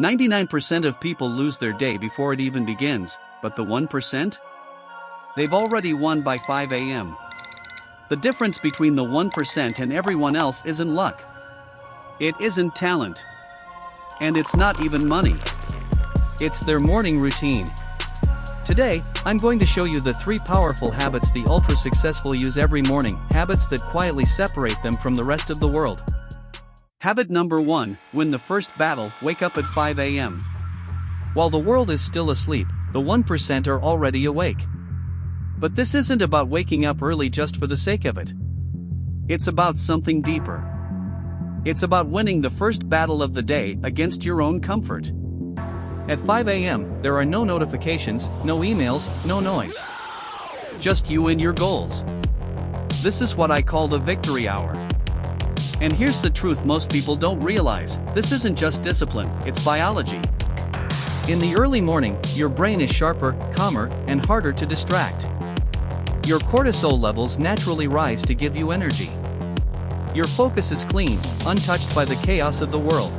99% of people lose their day before it even begins, but the 1%? They've already won by 5 a.m. The difference between the 1% and everyone else isn't luck. It isn't talent. And it's not even money. It's their morning routine. Today, I'm going to show you the 3 powerful habits the ultra-successful use every morning, habits that quietly separate them from the rest of the world. Habit number 1, win the first battle, wake up at 5 a.m. While the world is still asleep, the 1% are already awake. But this isn't about waking up early just for the sake of it. It's about something deeper. It's about winning the first battle of the day against your own comfort. At 5 a.m., there are no notifications, no emails, no noise. Just you and your goals. This is what I call the victory hour. And here's the truth most people don't realize, this isn't just discipline, it's biology. In the early morning, your brain is sharper, calmer, and harder to distract. Your cortisol levels naturally rise to give you energy. Your focus is clean, untouched by the chaos of the world.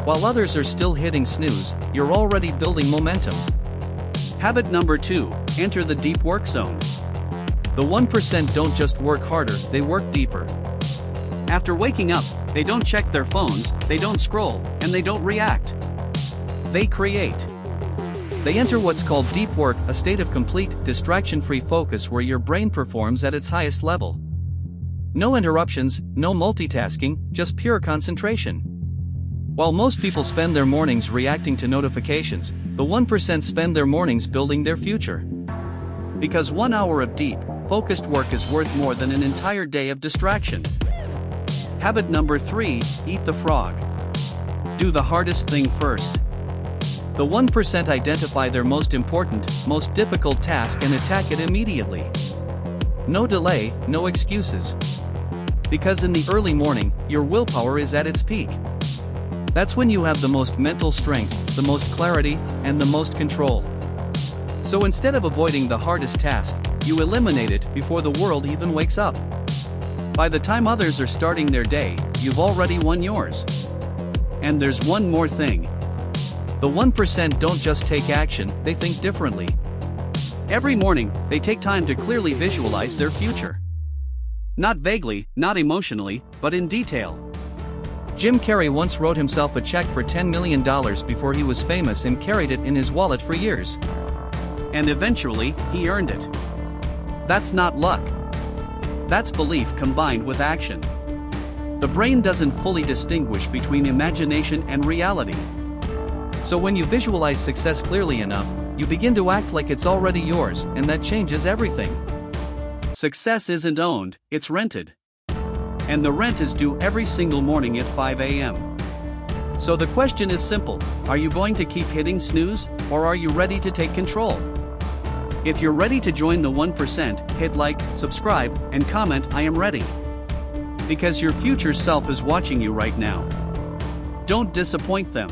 While others are still hitting snooze, you're already building momentum. Habit number 2, enter the deep work zone. The 1% don't just work harder, they work deeper. After waking up, they don't check their phones, they don't scroll, and they don't react. They create. They enter what's called deep work, a state of complete, distraction-free focus where your brain performs at its highest level. No interruptions, no multitasking, just pure concentration. While most people spend their mornings reacting to notifications, the 1% spend their mornings building their future. Because 1 hour of deep, focused work is worth more than an entire day of distraction. Habit number 3, eat the frog. Do the hardest thing first. The 1% identify their most important, most difficult task and attack it immediately. No delay, no excuses. Because in the early morning, your willpower is at its peak. That's when you have the most mental strength, the most clarity, and the most control. So instead of avoiding the hardest task, you eliminate it before the world even wakes up. By the time others are starting their day, you've already won yours. And there's one more thing. The 1% don't just take action, they think differently. Every morning, they take time to clearly visualize their future. Not vaguely, not emotionally, but in detail. Jim Carrey once wrote himself a check for $10 million before he was famous and carried it in his wallet for years. And eventually, he earned it. That's not luck. That's belief combined with action. The brain doesn't fully distinguish between imagination and reality. So when you visualize success clearly enough, you begin to act like it's already yours, and that changes everything. Success isn't owned, it's rented. And the rent is due every single morning at 5 a.m. So the question is simple, are you going to keep hitting snooze, or are you ready to take control? If you're ready to join the 1%, hit like, subscribe, and comment I am ready. Because your future self is watching you right now. Don't disappoint them.